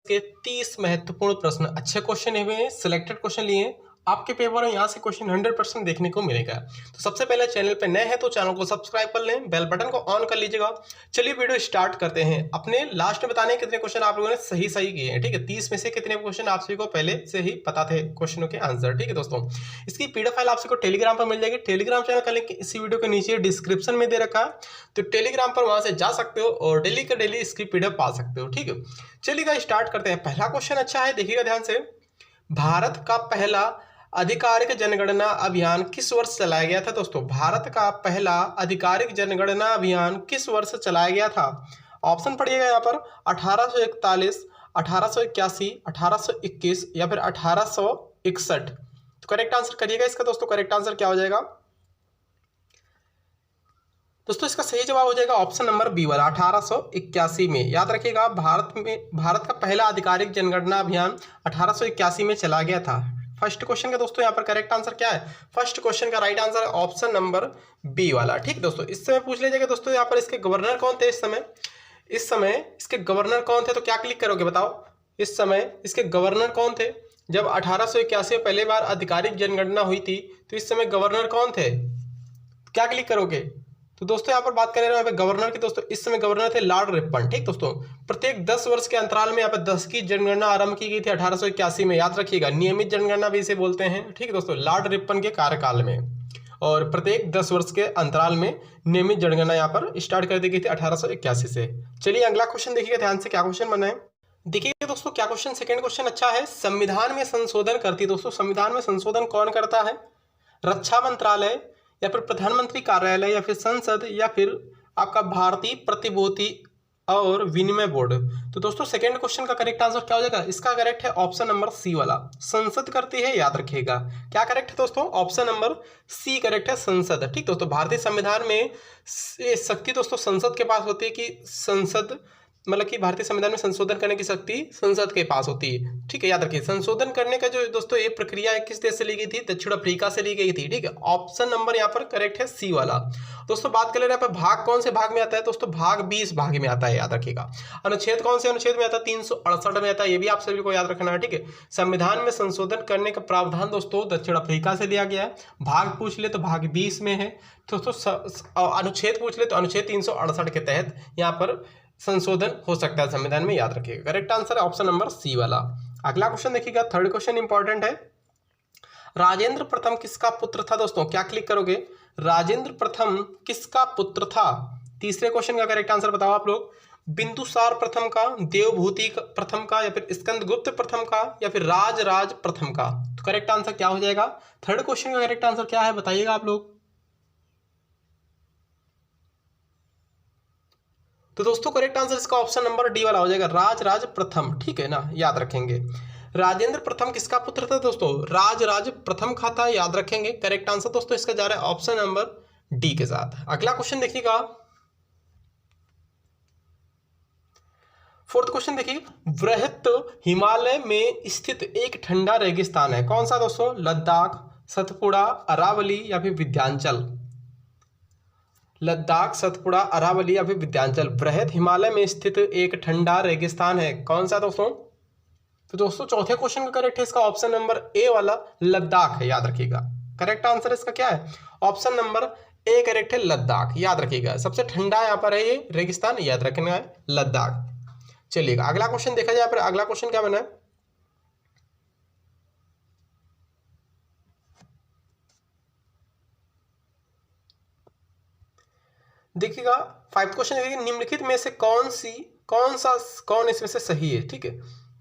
के 30 महत्वपूर्ण प्रश्न, अच्छे क्वेश्चन हुए हैं, सिलेक्टेड क्वेश्चन लिए हैं आपके पेपर में। यहाँ से क्वेश्चन 100% देखने को मिलेगा। तो सबसे पहले चैनल पे नए हैं तो चैनल को सब्सक्राइब कर लें, बेल बटन को ऑन कर लीजिएगा। चलिए वीडियो स्टार्ट करते हैं। अपने लास्ट में बताने कितने क्वेश्चन आप लोगों ने सही क्किए हैं, ठीक है। 30 में से कितने क्वेश्चन आप सभी को पहले से ही पता थे क्वेश्चनों के आंसर, ठीक है दोस्तों। इसकी पीडीएफ फाइल आप सभी को टेलीग्राम पर मिल जाएगी। टेलीग्राम चैनल का लिंक इसी वीडियो के नीचे डिस्क्रिप्शन में दे रखा है, तो टेलीग्राम पर वहां से जा सकते हो और डेली का डेली इसकी पीडीएफ पा सकते हो, ठीक है। चलिएगा स्टार्ट करते हैं। पहला क्वेश्चन अच्छा है, देखिएगा ध्यान से। भारत का पहला आधिकारिक जनगणना अभियान किस वर्ष चलाया गया था दोस्तों? भारत का पहला आधिकारिक जनगणना अभियान किस वर्ष चलाया गया था? ऑप्शन पढ़िएगा यहाँ पर 1841, 1881, 1821 या फिर 1861। तो करेक्ट आंसर करिएगा इसका दोस्तों। करेक्ट आंसर क्या हो जाएगा दोस्तों? इसका सही जवाब हो जाएगा ऑप्शन नंबर बी वाला, 1881 में। याद रखिएगा, भारत का पहला आधिकारिक जनगणना अभियान 1881 में चला गया था। फर्स्ट क्वेश्चन का दोस्तों यहाँ पर करेक्ट आंसर क्या है? फर्स्ट क्वेश्चन का right answer option number B वाला, ठीक दोस्तों। इस समय पूछ लीजिएगा दोस्तों, यहाँ पर इसके गवर्नर कौन थे? इस समय इसके गवर्नर कौन थे? तो क्या क्लिक करोगे बताओ? इस समय इसके गवर्नर कौन थे? जब 1881 में पहली बार आधिकारिक जनगणना हुई थी तो इस समय गवर्नर कौन थे? क्या क्लिक करोगे? तो दोस्तों यहाँ पर बात करें यहाँ पे गवर्नर की, दोस्तों इस समय गवर्नर थे लॉर्ड रिपन, ठीक दोस्तों। प्रत्येक 10 वर्ष के अंतराल में यहाँ पे 10 की जनगणना आरंभ की गई थी 1881 में। याद रखिएगा, नियमित जनगणना भी इसे बोलते हैं, ठीक है दोस्तों, लॉर्ड रिपन के कार्यकाल में। और प्रत्येक 10 वर्ष के अंतराल में नियमित जनगणना यहाँ पर स्टार्ट कर दी गई थी 1881 से। चलिए अगला क्वेश्चन देखिएगा ध्यान से, क्या क्वेश्चन बना है देखिए दोस्तों। क्या क्वेश्चन? सेकेंड क्वेश्चन अच्छा है। संविधान में संशोधन करती, दोस्तों संविधान में संशोधन कौन करता है? रक्षा मंत्रालय या फिर प्रधानमंत्री कार्यालय या फिर संसद या फिर आपका भारतीय प्रतिभूति और विनिमय बोर्ड? तो दोस्तों सेकंड क्वेश्चन का करेक्ट आंसर क्या हो जाएगा? इसका करेक्ट है ऑप्शन नंबर सी वाला, संसद करती है। याद रखिएगा क्या करेक्ट है दोस्तों? ऑप्शन नंबर सी करेक्ट है, संसद, ठीक दोस्तों। भारतीय संविधान में शक्ति दोस्तों संसद के पास होती है कि संसद, मतलब कि भारतीय संविधान में संशोधन करने की शक्ति संसद के पास होती है, ठीक है। याद रखिए, संशोधन करने का जो दोस्तों ये प्रक्रिया है किस देश से ली गई थी? दक्षिण अफ्रीका से ली गई थी, ठीक है। ऑप्शन नंबर यहाँ पर करेक्ट है सी वाला। दोस्तों बात कर ले रहे हैं भाग कौन से भाग में आता है दोस्तों? भाग 20 भाग में आता है, याद रखिएगा। अनुच्छेद कौन से अनुच्छेद में आता है? 368 में आता है, ये भी आप सभी को याद रखना है, ठीक है। संविधान में संशोधन करने का प्रावधान दोस्तों दक्षिण अफ्रीका से लिया गया है। भाग पूछ ले तो भाग 20 में है दोस्तों। अनुच्छेद पूछ ले तो अनुच्छेद 368 के तहत यहाँ पर संशोधन हो सकता है संविधान में, याद रखिएगा। करेक्ट आंसर है ऑप्शन नंबर सी वाला। अगला क्वेश्चन देखिएगा, थर्ड क्वेश्चन इंपॉर्टेंट है। राजेंद्र प्रथम किसका पुत्र था दोस्तों? क्या क्लिक करोगे? राजेंद्र प्रथम किसका पुत्र था? तीसरे क्वेश्चन का करेक्ट आंसर बताओ आप लोग। बिंदुसार प्रथम का, देवभूति प्रथम का या फिर स्कंदगुप्त प्रथम का या फिर राजराज प्रथम का? तो करेक्ट आंसर क्या हो जाएगा? थर्ड क्वेश्चन का करेक्ट आंसर क्या है बताइएगा आप लोग। तो दोस्तों करेक्ट आंसर इसका ऑप्शन नंबर डी वाला हो जाएगा, राजराज प्रथम, ठीक है ना। याद रखेंगे, राजेंद्र प्रथम किसका पुत्र था दोस्तों? राजराज प्रथम का था, याद रखेंगे। करेक्ट आंसर दोस्तों इसका जा रहा है ऑप्शन नंबर डी के साथ। अगला क्वेश्चन देखिएगा, फोर्थ क्वेश्चन देखिए। वृहत हिमालय में स्थित एक ठंडा रेगिस्तान है, कौन सा दोस्तों? लद्दाख, सतपुड़ा, अरावली या फिर विंध्याचल? लद्दाख, सतपुड़ा, अरावली या फिर विंध्याचल? वृहत हिमालय में स्थित एक ठंडा रेगिस्तान है, कौन सा दोस्तों? तो दोस्तों चौथे क्वेश्चन का करेक्ट है इसका ऑप्शन नंबर ए वाला, लद्दाख है, याद रखिएगा। करेक्ट आंसर इसका क्या है? ऑप्शन नंबर ए करेक्ट है, लद्दाख। याद रखिएगा, सबसे ठंडा यहाँ पर है ये रेगिस्तान, याद रखना है, लद्दाख। चलिएगा अगला क्वेश्चन देखा जाए। अगला क्वेश्चन क्या बना है देखिएगा। 5 क्वेश्चन देखिए, निम्नलिखित में से कौन इसमें से सही है, ठीक है।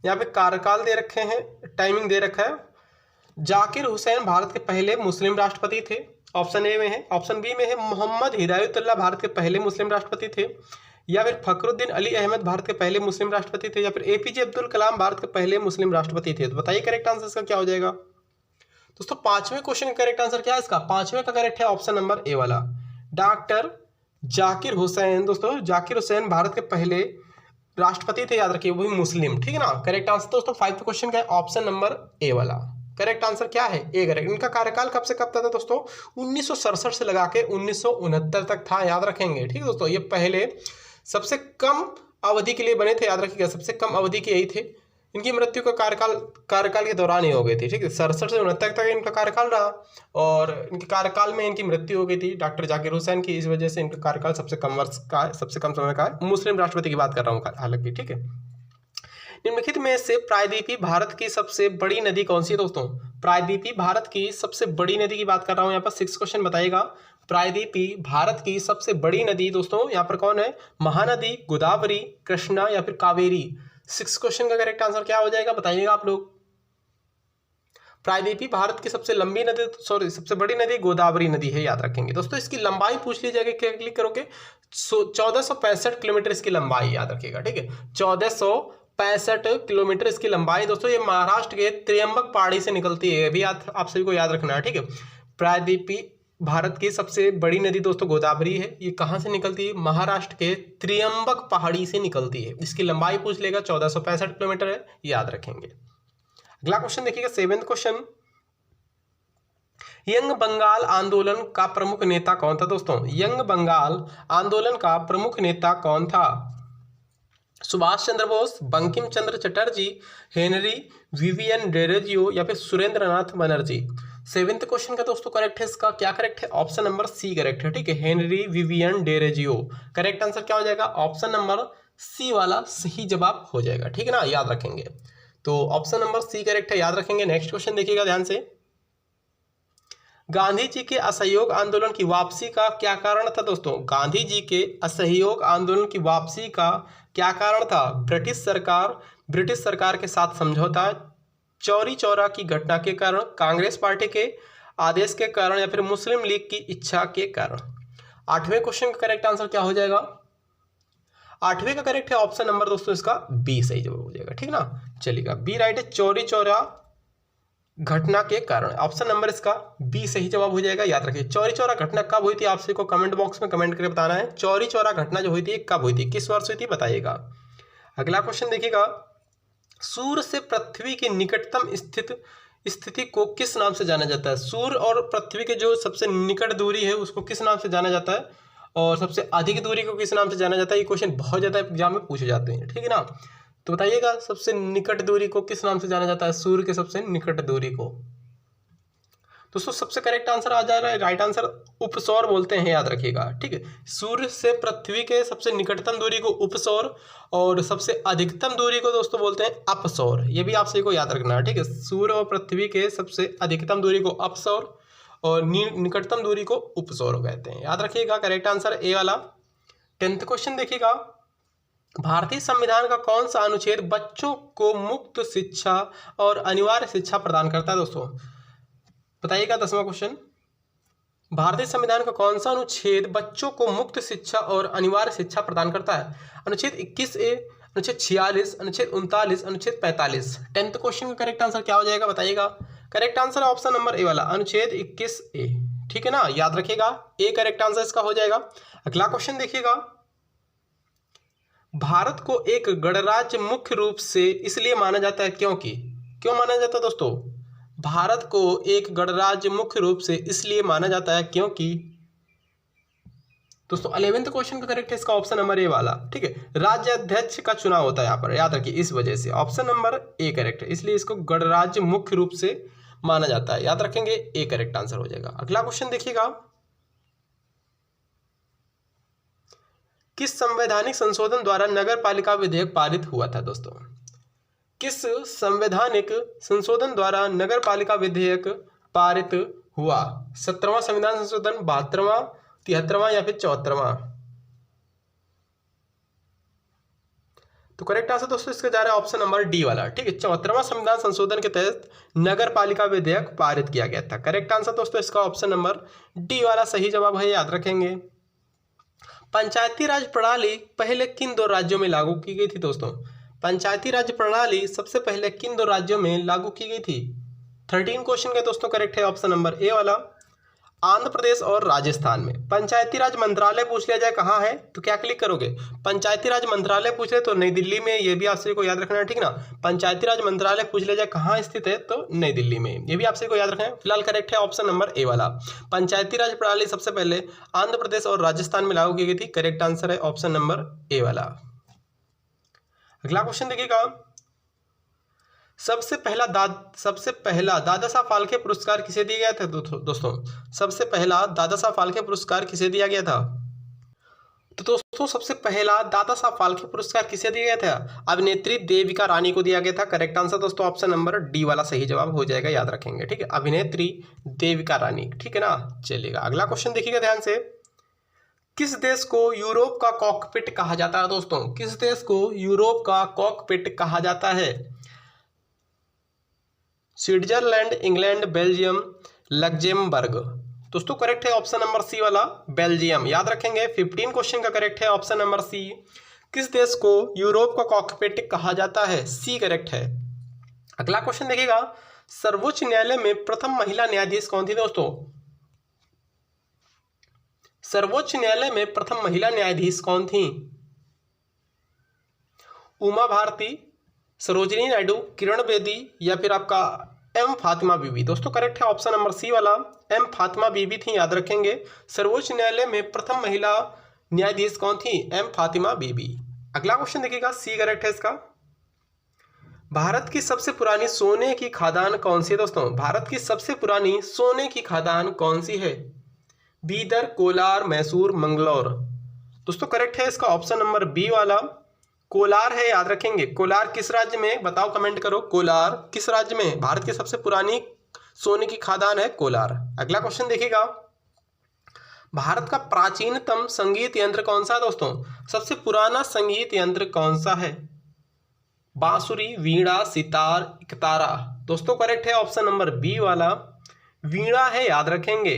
यहाँ पे कार्यकाल दे रखे हैं, टाइमिंग दे रखा है। जाकिर हुसैन भारत के पहले मुस्लिम राष्ट्रपति थे, ऑप्शन ए में है। ऑप्शन बी में है मोहम्मद हिदायतुल्लाह भारत के पहले मुस्लिम राष्ट्रपति थे, या फिर फखरुद्दीन अली अहमद भारत के पहले मुस्लिम राष्ट्रपति थे, या फिर एपीजे अब्दुल कलाम भारत के पहले मुस्लिम राष्ट्रपति थे? तो बताइए करेक्ट आंसर इसका क्या हो जाएगा दोस्तों? 5वें क्वेश्चन का करेक्ट आंसर क्या है इसका? 5वें का करेक्ट है ऑप्शन नंबर ए वाला, डॉक्टर जाकिर हुसैन। दोस्तों जाकिर हुसैन भारत के पहले राष्ट्रपति थे, याद रखिए, वो भी मुस्लिम, ठीक है ना। करेक्ट आंसर दोस्तों 5th क्वेश्चन का है ऑप्शन नंबर ए वाला। करेक्ट आंसर क्या है? A correct. इनका कार्यकाल कब से कब तक था दोस्तों? 1967 से लगा के 1969 तक था, याद रखेंगे, ठीक है दोस्तों। ये पहले सबसे कम अवधि के लिए बने थे, याद रखिएगा, सबसे कम अवधि के यही थे। इनकी मृत्यु का कार्यकाल के दौरान ही हो गई थी। ठीक है, 67 से 69 तक इनका कार्यकाल रहा और इनके कार्यकाल में इनकी मृत्यु हो गई थी डॉक्टर जाकिर हुसैन की। इस वजह से इनका कार्यकाल सबसे कम वर्ष का है, सबसे कम समय का है। मुस्लिम राष्ट्रपति की बात कर रहा हूँ हालांकि। ठीक है, निम्नलिखित में से प्रायद्वीपी भारत की सबसे बड़ी नदी कौन सी है दोस्तों? प्रायद्वीपी भारत की सबसे बड़ी नदी की बात कर रहा हूँ यहाँ पर। 6 क्वेश्चन बताइएगा। प्रायद्वीपी भारत की सबसे बड़ी नदी दोस्तों यहाँ पर कौन है? महानदी, गोदावरी, कृष्णा या फिर कावेरी। 6 क्वेश्चन का करेक्ट आंसर क्या हो जाएगा बताइएगा आप लोग। प्रायद्वीपी भारत की सबसे लंबी नदी, सॉरी सबसे बड़ी नदी गोदावरी नदी है, याद रखेंगे दोस्तों। इसकी लंबाई पूछ ली जाएगी, क्या क्लिक करोगे? 1465 किलोमीटर इसकी लंबाई, याद रखिएगा। ठीक है, 1465 किलोमीटर इसकी लंबाई दोस्तों। ये महाराष्ट्र के त्र्यंबक पहाड़ी से निकलती है, भी आप सभी को याद रखना है। ठीक है, प्रायद्वीपी भारत की सबसे बड़ी नदी दोस्तों गोदावरी है। ये कहाँ से निकलती है? महाराष्ट्र के त्र्यंबक पहाड़ी से निकलती है। इसकी लंबाई पूछ लेगा, 1465 किलोमीटर है, याद रखेंगे। अगला क्वेश्चन देखिएगा, 7th क्वेश्चन। यंग बंगाल आंदोलन का प्रमुख नेता कौन था दोस्तों? यंग बंगाल आंदोलन का प्रमुख नेता कौन था? Subhash Chandra Bose, Bankim Chandra Chatterjee, Henry Vivian Derozio या फिर सुरेंद्रनाथ बनर्जी। 7th क्वेश्चन का दोस्तों करेक्ट है, इसका क्या करेक्ट है? ऑप्शन नंबर सी करेक्ट है। ठीक है, Henry Vivian Derozio. Correct answer क्या हो जाएगा? ऑप्शन नंबर सी वाला सही जवाब हो जाएगा। ठीक है ना, याद रखेंगे। तो ऑप्शन नंबर सी करेक्ट है, याद रखेंगे। नेक्स्ट क्वेश्चन देखिएगा ध्यान से। गांधी जी के असहयोग आंदोलन की वापसी का क्या कारण था दोस्तों? गांधी जी के असहयोग आंदोलन की वापसी का क्या कारण था? ब्रिटिश सरकार के साथ समझौता, चौरी चौरा की घटना के कारण, कांग्रेस पार्टी के आदेश के कारण या फिर मुस्लिम लीग की इच्छा के कारण। 8वें क्वेश्चन का करेक्ट आंसर क्या हो जाएगा? 8वें का करेक्ट है ऑप्शन नंबर दोस्तों इसका बी सही जवाब हो जाएगा। ठीक ना, चलिएगा, बी राइट है, चौरी चौरा घटना के कारण। ऑप्शन नंबर इसका बी सही जवाब हो जाएगा, याद रखिए। चौरी चौरा घटना कब हुई थी? आपसे को कमेंट बॉक्स में कमेंट करके बताना है। चौरी चौरा घटना जो हुई थी कब हुई थी, किस वर्ष हुई थी, बताइएगा। अगला क्वेश्चन देखिएगा, सूर्य से पृथ्वी की निकटतम स्थिति को किस नाम से जाना जाता है? सूर्य और पृथ्वी के जो सबसे निकट दूरी है उसको किस नाम से जाना जाता है, और सबसे अधिक दूरी को किस नाम से जाना जाता है? ये क्वेश्चन बहुत ज्यादा एग्जाम में पूछे जाते हैं। ठीक है ना, तो बताइएगा सबसे निकट दूरी को किस नाम से जाना जाता है? सूर्य के सबसे निकट दूरी को दोस्तों सबसे करेक्ट आंसर आ जा रहा है, राइट आंसर उपसौर बोलते हैं, याद रखिएगा। ठीक है, सूर्य से पृथ्वी के सबसे निकटतम दूरी को उपसौर और सबसे अधिकतम दूरी को दोस्तों बोलते हैं अपसौर। ये भी आप सभी को याद रखना है। ठीक है, सूर्य और पृथ्वी के सबसे अधिकतम दूरी को अपसौर और निकटतम दूरी को उपसौर कहते हैं, याद रखिएगा। करेक्ट आंसर ए वाला। 10th क्वेश्चन देखिएगा, भारतीय संविधान का कौन सा अनुच्छेद बच्चों को मुक्त शिक्षा और अनिवार्य शिक्षा प्रदान करता है दोस्तों? बताइएगा। 10वां क्वेश्चन, भारतीय संविधान का कौन सा अनुच्छेद बच्चों को मुक्त शिक्षा और अनिवार्य शिक्षा प्रदान करता है? अनुच्छेद 21A, अनुच्छेद 46, अनुच्छेद 39, अनुच्छेद 45। 10th क्वेश्चन का करेक्ट आंसर क्या हो जाएगा बताइएगा। करेक्ट आंसर है ऑप्शन नंबर ए वाला, अनुच्छेद 21A। ठीक है ना, याद रखिएगा, ए करेक्ट आंसर इसका हो जाएगा। अगला क्वेश्चन देखिएगा, भारत को एक गणराज्य मुख्य रूप से इसलिए माना जाता है क्यों माना जाता है दोस्तों? भारत को एक गणराज्य मुख्य रूप से इसलिए माना जाता है क्योंकि दोस्तों 11th क्वेश्चन का करेक्ट है इसका ऑप्शन नंबर ए वाला। ठीक है, राज्य अध्यक्ष का चुनाव होता है यहाँ पर, याद रखिए, इस वजह से ऑप्शन नंबर ए करेक्ट है, इसलिए इसको गणराज्य मुख्य रूप से माना जाता है, याद रखेंगे, ए करेक्ट आंसर हो जाएगा। अगला क्वेश्चन देखिएगा, किस संवैधानिक संशोधन द्वारा नगर पालिका विधेयक पारित हुआ था दोस्तों? किस संवैधानिक संशोधन द्वारा नगर पालिका विधेयक पारित हुआ? 17वां संविधान संशोधन, 72वां, 73वां या फिर 74वां? तो करेक्ट आंसर दोस्तों इसका जा रहा है ऑप्शन नंबर डी वाला। ठीक है, 74वां संविधान संशोधन के तहत नगर पालिका विधेयक पारित किया गया था। करेक्ट आंसर दोस्तों इसका ऑप्शन नंबर डी वाला सही जवाब है, याद रखेंगे। पंचायती राज प्रणाली पहले किन 2 राज्यों में लागू की गई थी दोस्तों? पंचायती राज प्रणाली सबसे पहले किन 2 राज्यों में लागू की गई थी? 13 क्वेश्चन का दोस्तों करेक्ट है ऑप्शन नंबर ए वाला, आंध्र प्रदेश और राजस्थान में। पंचायती राज मंत्रालय पूछ लिया जाए कहाँ है, तो क्या क्लिक करोगे? पंचायती राज मंत्रालय पूछ ले तो नई दिल्ली में, ये भी आप सभी को याद रखना है। ठीक ना, पंचायती राज मंत्रालय पूछ लिया जाए कहाँ स्थित है, तो नई दिल्ली में, ये भी आप सभी को याद रखना है। फिलहाल करेक्ट है ऑप्शन नंबर ए वाला, पंचायती राज प्रणाली सबसे पहले आंध्र प्रदेश और राजस्थान में लागू की गई थी। करेक्ट आंसर है ऑप्शन नंबर ए वाला। अगला क्वेश्चन देखिएगा, सबसे पहला दादा साहब फाल्के पुरस्कार किसे दिया गया था दोस्तों? सबसे पहला दादा साहब फाल्के पुरस्कार किसे दिया गया था? तो दोस्तों सबसे पहला दादा साहब फाल्के पुरस्कार किसे दिया गया था? अभिनेत्री देविका रानी को दिया गया था। करेक्ट आंसर दोस्तों ऑप्शन नंबर डी वाला सही जवाब हो जाएगा, याद रखेंगे। ठीक है, अभिनेत्री देविका रानी। ठीक है ना, चलिएगा अगला क्वेश्चन देखिएगा ध्यान से। किस देश को यूरोप का कॉकपिट कहा जाता है दोस्तों? किस देश को यूरोप का कॉकपिट कहा जाता है? Switzerland, England, Belgium, Luxembourg. दोस्तों करेक्ट है ऑप्शन नंबर सी वाला, बेल्जियम। याद रखेंगे 15 क्वेश्चन का करेक्ट है ऑप्शन नंबर सी। किस देश को यूरोप का कॉकपिट कहा जाता है? सी करेक्ट है। अगला क्वेश्चन देखिएगा, सर्वोच्च न्यायालय में प्रथम महिला न्यायाधीश कौन थी दोस्तों? सर्वोच्च न्यायालय में प्रथम महिला न्यायाधीश कौन थी? उमा भारती, सरोजिनी नायडू, किरण बेदी या फिर आपका एम फातिमा बीबी। दोस्तों करेक्ट है ऑप्शन नंबर सी वाला, एम फातिमा बीबी थी, याद रखेंगे। सर्वोच्च न्यायालय में प्रथम महिला न्यायाधीश कौन थी? एम फातिमा बीबी। अगला क्वेश्चन देखिएगा, सी करेक्ट है इसका। भारत की सबसे पुरानी सोने की खादान कौन सी है दोस्तों? भारत की सबसे पुरानी सोने की खादान कौन सी है? बीदर, कोलार, मैसूर, मंगलौर। दोस्तों करेक्ट है इसका ऑप्शन नंबर बी वाला, कोलार है, याद रखेंगे। कोलार किस राज्य में? बताओ, कमेंट करो, कोलार किस राज्य में भारत की सबसे पुरानी सोने की खादान है? कोलार। अगला क्वेश्चन देखिएगा, भारत का प्राचीनतम संगीत यंत्र कौन सा है दोस्तों? सबसे पुराना संगीत यंत्र कौन सा है? बांसुरी, वीणा, सितार, इकतारा। दोस्तों करेक्ट है ऑप्शन नंबर बी वाला, वीणा है, याद रखेंगे।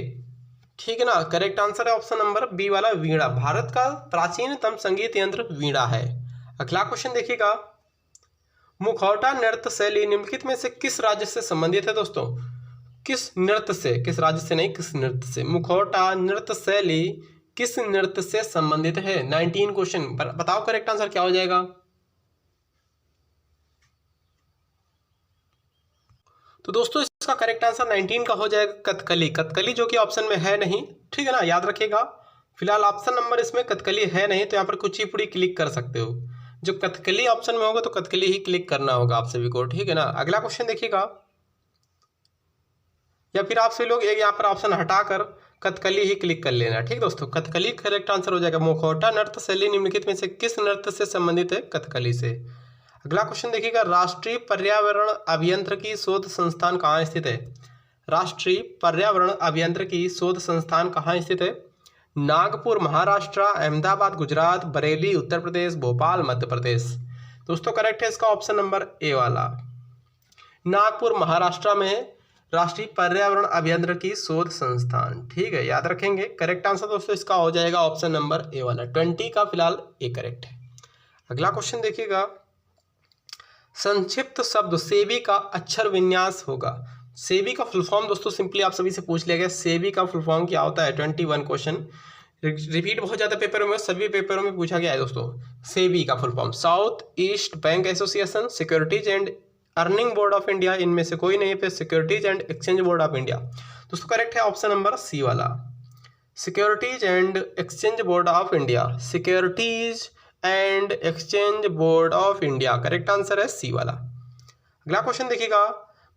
ठीक है ना, करेक्ट आंसर है ऑप्शन नंबर बी वाला, वीणा। भारत का प्राचीनतम संगीत यंत्र वीणा है। अगला क्वेश्चन देखिएगा, मुखौटा नृत्य शैली निम्नलिखित में से किस राज्य से संबंधित है दोस्तों? किस नृत्य से, किस राज्य से नहीं, किस नृत्य से। मुखौटा नृत्य शैली किस नृत्य से संबंधित है? 19 क्वेश्चन, बताओ करेक्ट आंसर क्या हो जाएगा? तो दोस्तों इसका करेक्ट आंसर 19 का हो जाएगा कथकली। कथकली जो कि ऑप्शन में है नहीं, ठीक है ना, याद रखिएगा। फिलहाल ऑप्शन नंबर इसमें कथकली है नहीं, तो यहाँ पर कुचिपुड़ी क्लिक कर सकते हो। जो कथकली ऑप्शन में होगा तो कथकली ही क्लिक करना होगा आप सभी को, ठीक है ना। अगला क्वेश्चन देखिएगा, या फिर आप सभी लोग एक यहाँ पर ऑप्शन हटाकर कथकली ही क्लिक कर लेना, ठीक दोस्तों। कथकली करेक्ट आंसर हो जाएगा। मुखौटा नृत्य शैली निम्नलिखित में से किस नृत्य से संबंधित है? कथकली से। अगला क्वेश्चन देखिएगा, राष्ट्रीय पर्यावरण अभियांत्रिकी शोध संस्थान कहाँ स्थित है? राष्ट्रीय पर्यावरण अभियांत्रिकी शोध संस्थान कहाँ स्थित है? नागपुर महाराष्ट्र, अहमदाबाद गुजरात, बरेली उत्तर प्रदेश, भोपाल मध्य प्रदेश। दोस्तों करेक्ट है इसका ऑप्शन नंबर ए वाला, नागपुर महाराष्ट्र में राष्ट्रीय पर्यावरण अभियांत्रिकी शोध संस्थान, ठीक है, याद रखेंगे। करेक्ट आंसर दोस्तों इसका हो जाएगा ऑप्शन नंबर ए वाला, 20 का फिलहाल ए करेक्ट है। अगला क्वेश्चन देखिएगा, संक्षिप्त शब्द सेबी का अक्षर विन्यास होगा। सेबी का फुल फॉर्म दोस्तों सिंपली आप सभी से पूछ लिया गया, सेबी का फुल फॉर्म क्या होता है? 21 क्वेश्चन रिपीट बहुत ज़्यादा पेपरों में, सभी पेपरों में पूछा गया है दोस्तों। सेबी का full form south east bank association, securities and earning board of India, इनमें से कोई नहीं है, फिर securities and exchange board of India. दोस्तों करेक्ट है ऑप्शन नंबर सी वाला, securities and exchange board of India, securities and exchange board of India, correct answer है सी वाला। अगला क्वेश्चन देखिएगा,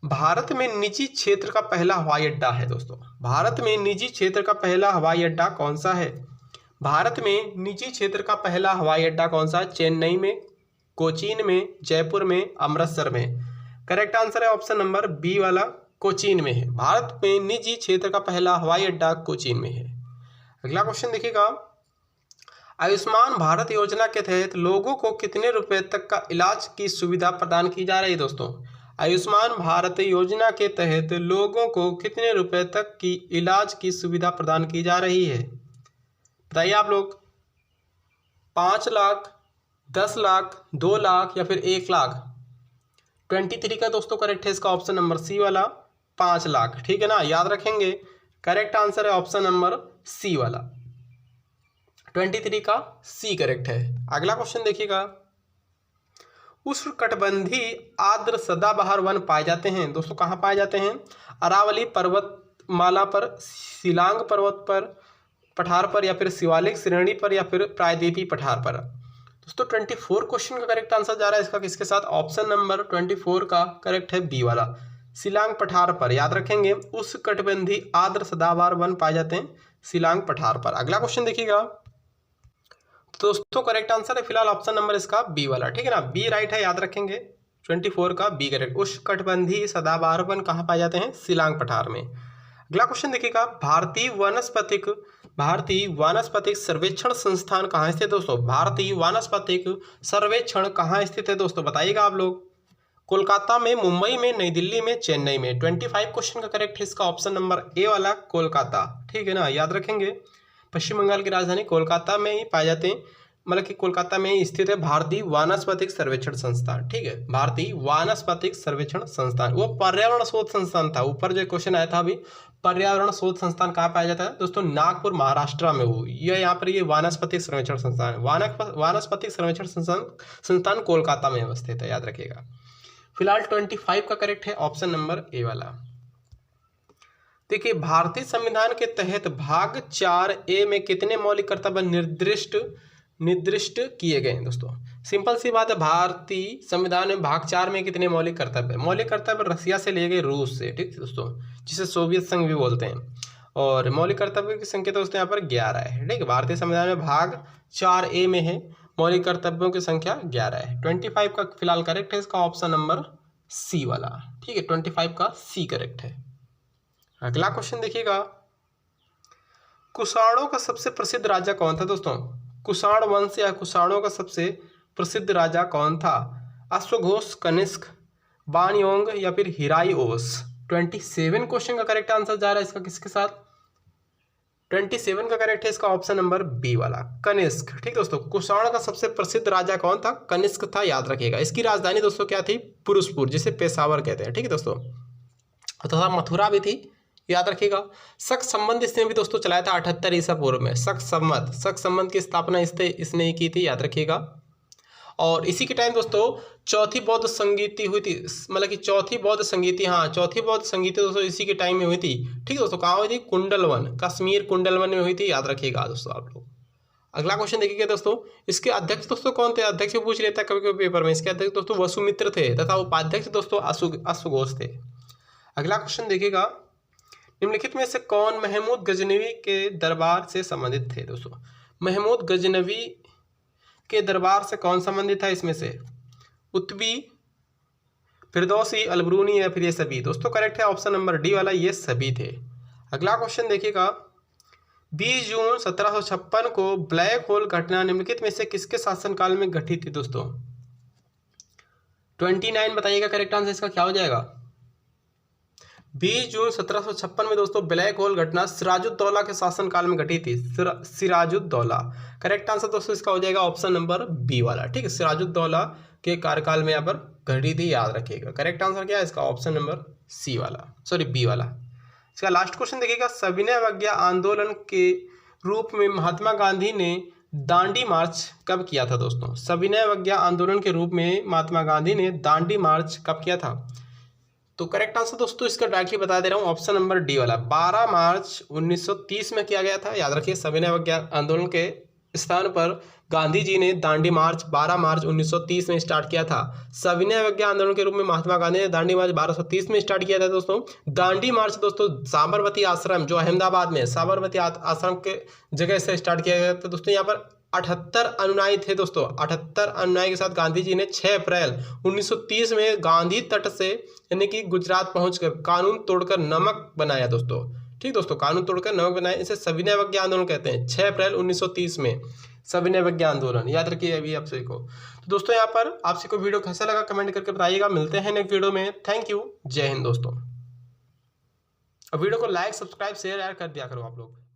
भारत में निजी क्षेत्र का पहला हवाई अड्डा है दोस्तों। भारत में निजी क्षेत्र का पहला हवाई अड्डा कौन सा है? भारत में निजी क्षेत्र का पहला हवाई अड्डा कौन सा है? चेन्नई में, कोचीन में, जयपुर में, अमृतसर में। करेक्ट आंसर है ऑप्शन नंबर बी वाला, कोचीन में है। भारत में निजी क्षेत्र का पहला हवाई अड्डा कोचीन में है। अगला क्वेश्चन देखिएगा, आयुष्मान भारत योजना के तहत लोगों को कितने रुपए तक का इलाज की सुविधा प्रदान की जा रही है दोस्तों? आयुष्मान भारत योजना के तहत लोगों को कितने रुपए तक की इलाज की सुविधा प्रदान की जा रही है? बताइए आप लोग, 5 लाख, 10 लाख, 2 लाख या फिर 1 लाख? 23 का दोस्तों करेक्ट है इसका ऑप्शन नंबर सी वाला, 5 लाख, ठीक है ना, याद रखेंगे। करेक्ट आंसर है ऑप्शन नंबर सी वाला, 23 का सी करेक्ट है। अगला क्वेश्चन देखिएगा, उष्णकटिबंधीय आर्द्र सदाबहार वन पाए जाते हैं दोस्तों, कहाँ पाए जाते हैं? अरावली पर्वतमाला पर, शिलांग पर्वत पर, पठार पर, या फिर शिवालिक श्रेणी पर, या फिर प्रायद्वीपीय पठार पर। दोस्तों 24 क्वेश्चन का करेक्ट आंसर जा रहा है इसका किसके साथ, ऑप्शन नंबर 24 का करेक्ट है बी वाला। शिलांग पठार पर, याद रखेंगे उस कटिबंधी आर्द्र सदाबहार वन पाए जाते हैं शिलांग पठार पर। अगला क्वेश्चन देखिएगा, तो दोस्तों करेक्ट आंसर है फिलहाल ऑप्शन नंबर इसका बी वाला, ठीक है ना, बी राइट है, याद रखेंगे 24 का बी करेक्ट। उष्णकटिबंधीय सदाबहार वन कहाँ पाए जाते हैं, शिलांग पठार में। अगला क्वेश्चन देखिएगा, भारतीय वानस्पतिक सर्वेक्षण संस्थान कहाँ स्थित है दोस्तों, भारतीय वानस्पतिक सर्वेक्षण कहाँ स्थित है दोस्तों, बताइएगा आप लोग। कोलकाता में, मुंबई में, नई दिल्ली में, चेन्नई में। 25 क्वेश्चन का करेक्ट है इसका ऑप्शन नंबर ए वाला, कोलकाता, ठीक है ना, याद रखेंगे पश्चिम बंगाल की राजधानी कोलकाता में ही पाए जाते हैं, मतलब कि कोलकाता में ही स्थित है भारतीय वानस्पतिक सर्वेक्षण संस्थान, ठीक है, भारतीय वानस्पतिक सर्वेक्षण संस्थान। वो पर्यावरण शोध संस्थान था, ऊपर जो क्वेश्चन आया था अभी, पर्यावरण शोध संस्थान कहाँ पाया जाता है दोस्तों, नागपुर महाराष्ट्र में हो, ये यहाँ पर ये वानस्पतिक सर्वेक्षण संस्थान, वानस्पतिक सर्वेक्षण संस्थान कोलकाता में अवस्थित है, याद रखिएगा। फिलहाल 25 का करेक्ट है ऑप्शन नंबर ए वाला। देखिए भारतीय संविधान के तहत भाग 4A में कितने मौलिक कर्तव्य निर्दिष्ट किए गए हैं दोस्तों, सिंपल सी बात है, भारतीय संविधान में भाग 4 में कितने मौलिक कर्तव्य रसिया से लिए गए रूस से, ठीक है दोस्तों, जिसे सोवियत संघ भी बोलते हैं, और मौलिक कर्तव्य की संख्या दोस्तों यहाँ पर 11 है, ठीक है, भारतीय संविधान में भाग 4A में है, मौलिक कर्तव्यों की संख्या 11 है। 25 का फिलहाल करेक्ट है इसका ऑप्शन नंबर सी वाला, ठीक है, 25 का सी करेक्ट है। अगला क्वेश्चन देखिएगा, कुषाणों का सबसे प्रसिद्ध राजा कौन था दोस्तों, कुषाण वंश या कुषाणों का सबसे प्रसिद्ध राजा कौन था, अश्वघोष, कनिष्क, बानयोंग या फिर हिराइओस। 27 क्वेश्चन का करेक्ट आंसर जा रहा है इसका किसके साथ, 27 का करेक्ट है इसका ऑप्शन नंबर बी वाला, कनिष्क, ठीक दोस्तों। कुषाण का सबसे प्रसिद्ध राजा कौन था, कनिष्क था, याद रखिएगा। इसकी राजधानी दोस्तों क्या थी, पुरुषपुर, जिसे पेशावर कहते हैं, ठीक है दोस्तों, तथा मथुरा भी थी, याद रखिएगा। शक संबंध इसने भी दोस्तों चलाया था 78 ईसा पूर्व में, शक संबंध की स्थापना इसने ही की थी, याद रखिएगा। और इसी के टाइम दोस्तों चौथी बौद्ध संगीति हुई थी, मतलब कि चौथी बौद्ध संगीति दोस्तों इसी के टाइम में हुई थी, ठीक है दोस्तों। कहाँ हुई थी, कुंडलवन, कश्मीर कुंडलवन में हुई थी, याद रखिएगा दोस्तों आप लोग। अगला क्वेश्चन देखिएगा दोस्तों, इसके अध्यक्ष दोस्तों कौन थे, अध्यक्ष पूछ लेता है कभी कभी पेपर में, इसके अध्यक्ष दोस्तों वसुमित्र थे तथा उपाध्यक्ष दोस्तों अश्वघोष थे। अगला क्वेश्चन देखिएगा, निम्नलिखित में से कौन महमूद गजनवी के दरबार से संबंधित थे दोस्तों, महमूद गजनवी के दरबार से कौन संबंधित था, इसमें से उत्बी, फिरदौसी, अलबरूनी या फिर ये सभी दोस्तों, करेक्ट है ऑप्शन नंबर डी वाला, ये सभी थे। अगला क्वेश्चन देखिएगा, 20 जून 1756 को ब्लैक होल घटना निम्नलिखित में से किसके शासनकाल में घटित थी दोस्तों, 29 बताइएगा करेक्ट आंसर इसका क्या हो जाएगा। 20 जून 1756 में दोस्तों ब्लैक होल घटना सिराजुद्दौला के शासनकाल में घटी थी, सिराजुद्दौला, करेक्ट आंसर दोस्तों इसका हो जाएगा ऑप्शन नंबर बी वाला, ठीक है, सिराजुद्दौला के कार्यकाल में यहाँ पर घटी थी, याद रखिएगा। करेक्ट आंसर क्या है इसका ऑप्शन नंबर सी वाला, सॉरी बी वाला। इसका लास्ट क्वेश्चन देखिएगा, सविनय अवज्ञा आंदोलन के रूप में महात्मा गांधी ने दांडी मार्च कब किया था दोस्तों, सविनय अवज्ञा आंदोलन के रूप में महात्मा गांधी ने दांडी मार्च कब किया था, तो करेक्ट आंसर दोस्तों इसका डायरेक्टली बता दे रहा हूँ ऑप्शन नंबर डी वाला, 12 मार्च 1930 में किया गया था, याद रखिए। सविनय अवज्ञा आंदोलन के स्थान पर गांधी जी ने दांडी मार्च 12 मार्च 1930 में स्टार्ट किया था। सविनय अवज्ञा आंदोलन के रूप में महात्मा गांधी ने दांडी मार्च 1230 में स्टार्ट किया था दोस्तों। दांडी मार्च दोस्तों साबरमती आश्रम जो अहमदाबाद में साबरमती आश्रम के जगह से स्टार्ट किया गया था दोस्तों। यहाँ पर 78 अनुयायी थे दोस्तों। 78 अनुयायी के साथ गांधी जी ने 6 अप्रैल 1930 में गांधी तट से यानी कि गुजरात पहुंचकर कानून तोड़कर नमक बनाया दोस्तों। ठीक दोस्तों, कानून तोड़कर नमक बनाया, इसे सविनय अवज्ञा आंदोलन कहते हैं। 6 अप्रैल 1930 में सविनय अवज्ञा आंदोलन, याद रखिए अभी आप सभी को। तो दोस्तों यहाँ पर आप सभी को वीडियो कैसा लगा कमेंट करके बताइएगा। मिलते हैं नेक्स्ट वीडियो में। थैंक यू, जय हिंद दोस्तों। और वीडियो को लाइक सब्सक्राइब शेयर यार कर दिया करो आप लोग।